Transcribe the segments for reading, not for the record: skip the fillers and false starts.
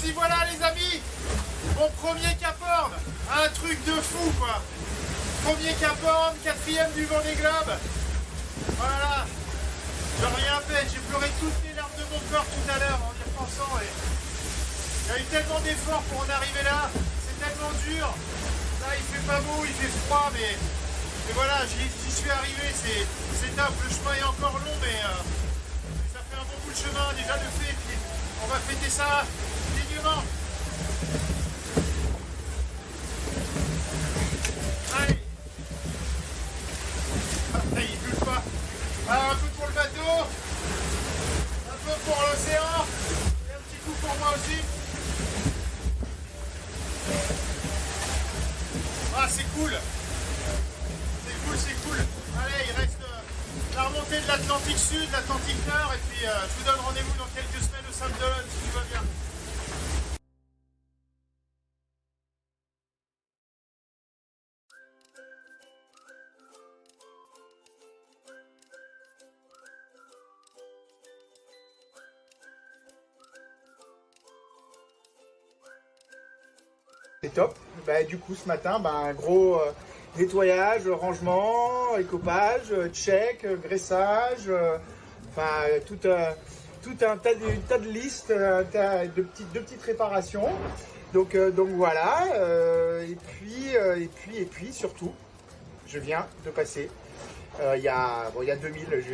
y voilà les amis, mon premier Cap Horn, un truc de fou quoi. Premier Cap Horn, 4e du Vendée Globe. Voilà, j'ai rien fait, j'ai pleuré toutes les larmes de mon corps tout à l'heure en y repensant. Et il y a eu tellement d'efforts pour en arriver là, c'est tellement dur. Là il fait pas beau, il fait froid, mais voilà, j'y suis arrivé, c'est top, le chemin est encore long, mais ça fait un bon bout de chemin déjà de fait, puis on va fêter ça dignement. Allez. Ah, il bulle pas. Alors, un peu pour le bateau, un peu pour l'océan, et un petit coup pour moi aussi. Ah, c'est cool. C'est cool. Allez, il reste la remontée de l'Atlantique Sud, l'Atlantique Nord, et puis je vous donne rendez-vous dans quelques semaines au Sainte-Dolonne si tout va bien. C'est top. Bah, du coup, ce matin, un gros nettoyage, rangement, écopage, check, graissage, tout un tas de listes, un tas de petites réparations. Donc voilà. Et puis surtout, je viens de passer. Il y a 2000,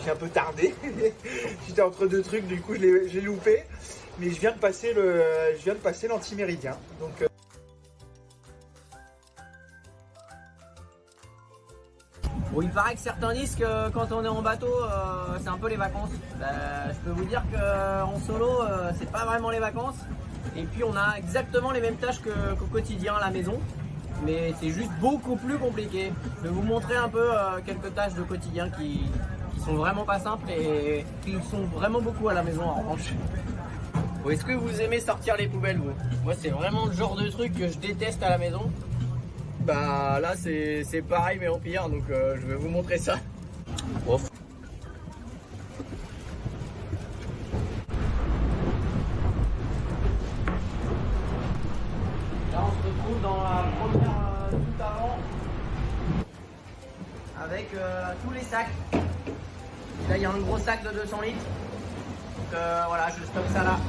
j'ai un peu tardé. J'étais entre deux trucs, du coup j'ai loupé. Mais je viens de passer l'antiméridien. Donc bon, il paraît que certains disent que quand on est en bateau, c'est un peu les vacances. Je peux vous dire qu'en solo, c'est pas vraiment les vacances. Et puis on a exactement les mêmes tâches qu'au quotidien à la maison. Mais c'est juste beaucoup plus compliqué. Je vais vous montrer un peu quelques tâches de quotidien qui sont vraiment pas simples et qui sont vraiment beaucoup à la maison en revanche. Bon, est-ce que vous aimez sortir les poubelles vous? Moi c'est vraiment le genre de truc que je déteste à la maison. Bah là c'est pareil mais en pire, donc je vais vous montrer ça. Ouf. Là on se retrouve dans la première tout avant avec tous les sacs. Là il y a un gros sac de 200 litres. Donc voilà, je stocke ça là.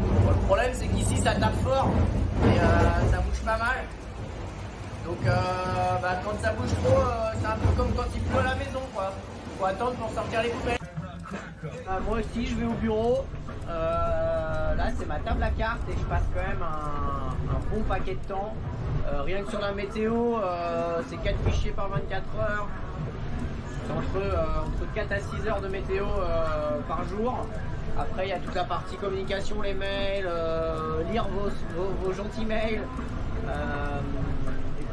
Bon, le problème c'est qu'ici ça tape fort et ça bouge pas mal. Donc quand ça bouge trop, c'est un peu comme quand il pleut à la maison quoi. Faut attendre pour sortir les poubelles. Moi aussi je vais au bureau. Là c'est ma table à cartes et je passe quand même un bon paquet de temps. Rien que sur la météo, c'est 4 fichiers par 24 heures. Entre 4 à 6 heures de météo par jour. Après il y a toute la partie communication, les mails, lire vos gentils mails.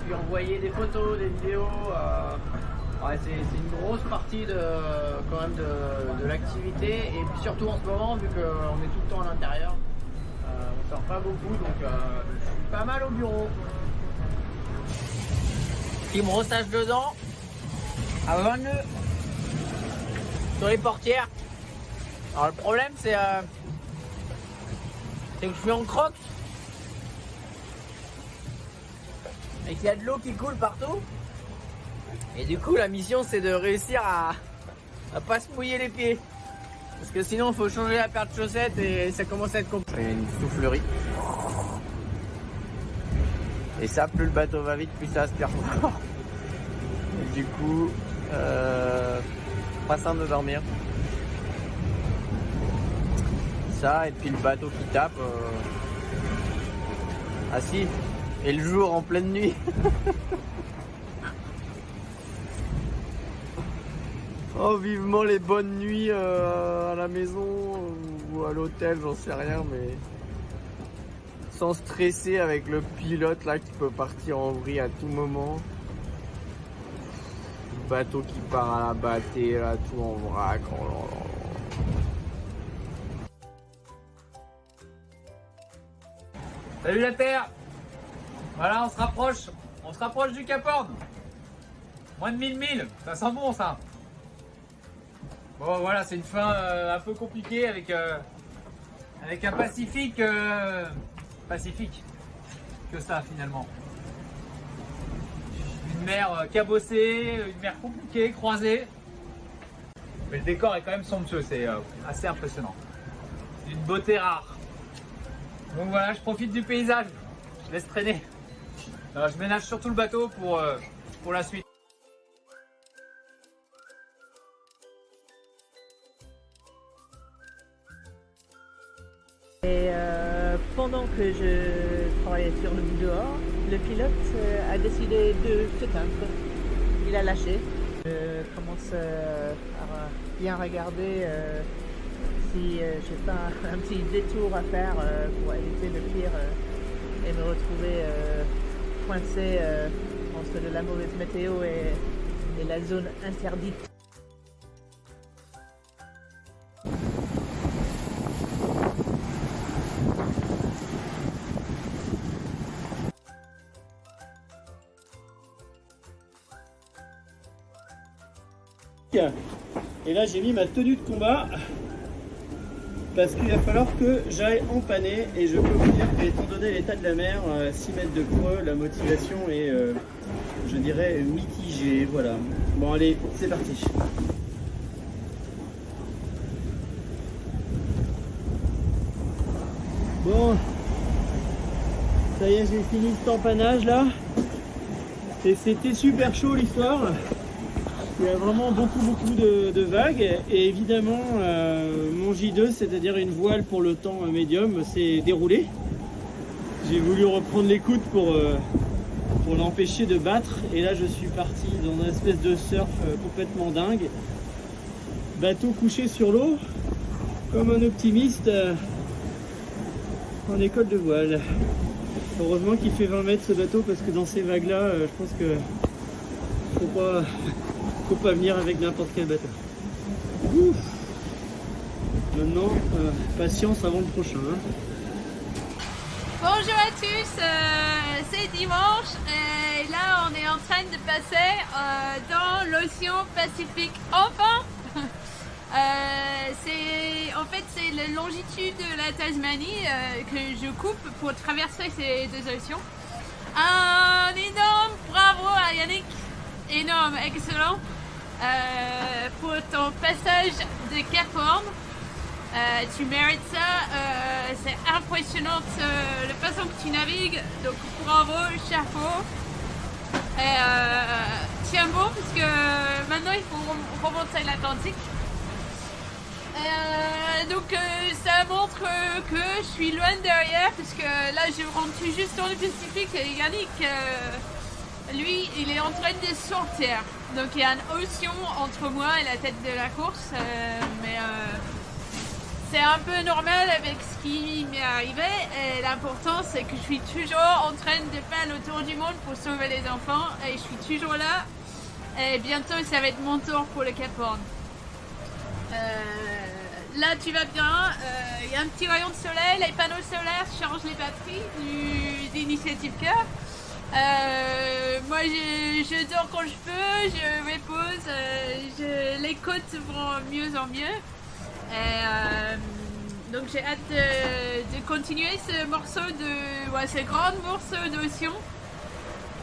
Puis envoyer des photos, des vidéos, ouais, c'est une grosse partie quand même de l'activité et puis surtout en ce moment vu qu'on est tout le temps à l'intérieur, on sort pas beaucoup donc je suis pas mal au bureau. Petit brossage dedans à 20 nœuds sur les portières. Alors le problème c'est que je suis en crocs. Et qu'il y a de l'eau qui coule partout. Et du coup la mission c'est de réussir à pas se mouiller les pieds. Parce que sinon il faut changer la paire de chaussettes et ça commence à être compliqué. Il y a une soufflerie. Et ça, plus le bateau va vite, plus ça aspire fort. Et du coup, pas simple de dormir. Ça, et puis le bateau qui tape. Ah si. Et le jour en pleine nuit. Oh vivement les bonnes nuits à la maison ou à l'hôtel, j'en sais rien, mais sans stresser avec le pilote là qui peut partir en vrille à tout moment. Le bateau qui part à la bâtée là, tout en vrac. Oh là là. Salut la Terre! Voilà, on se rapproche du Cap Horn. Moins de 1000 milles, ça sent bon ça. Bon voilà, c'est une fin un peu compliquée avec Avec un Pacifique pacifique que ça finalement. Une mer cabossée, une mer compliquée, croisée. Mais le décor est quand même somptueux, c'est assez impressionnant. C'est une beauté rare. Donc voilà, je profite du paysage, je laisse traîner. Alors, je ménage surtout le bateau pour la suite. Et pendant que je travaillais sur le bout dehors, le pilote a décidé de s'éteindre. Il a lâché. Je commence à bien regarder si j'ai pas un petit détour à faire pour éviter le pire et me retrouver coincé entre de la mauvaise météo et la zone interdite. Et là j'ai mis ma tenue de combat parce qu'il va falloir que j'aille empanner et je peux vous dire qu'étant donné l'état de la mer, 6 mètres de creux, la motivation est je dirais mitigée. Voilà. Bon allez, c'est parti. Bon, ça y est, j'ai fini cet empannage là et c'était super chaud l'histoire. Il y a vraiment beaucoup de vagues et évidemment mon J2, c'est-à-dire une voile pour le temps médium, s'est déroulé. J'ai voulu reprendre l'écoute pour l'empêcher de battre et là je suis parti dans une espèce de surf complètement dingue. Bateau couché sur l'eau comme un optimiste en école de voile. Heureusement qu'il fait 20 mètres ce bateau parce que dans ces vagues là je pense que faut pas venir avec n'importe quel bateau. Ouf. Maintenant, patience avant le prochain. Hein. Bonjour à tous, c'est dimanche et là on est en train de passer dans l'océan Pacifique. Enfin c'est la longitude de la Tasmanie que je coupe pour traverser ces deux océans. Un énorme bravo à Yannick, énorme, excellent. Pour ton passage de Cap Horn, tu mérites ça, c'est impressionnant la façon que tu navigues, donc bravo, chapeau, et tiens bon parce que maintenant il faut remonter l'Atlantique. Donc ça montre que je suis loin derrière parce que là je rentre tout juste dans le Pacifique et Yannick lui il est en train de sortir. Donc il y a un océan entre moi et la tête de la course, mais c'est un peu normal avec ce qui m'est arrivé et l'important c'est que je suis toujours en train de faire le tour du monde pour sauver les enfants et je suis toujours là et bientôt ça va être mon tour pour le Cap Horn. Là tu vas bien, il y a un petit rayon de soleil, les panneaux solaires changent les batteries d'Initiative Cœur. Moi je dors quand je peux, je repose, les côtes vont mieux en mieux. Donc j'ai hâte de continuer ce morceau ce grand morceau d'océan.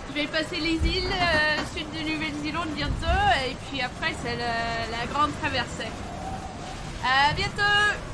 Je vais passer les îles sud de Nouvelle-Zélande bientôt et puis après c'est la grande traversée. À bientôt!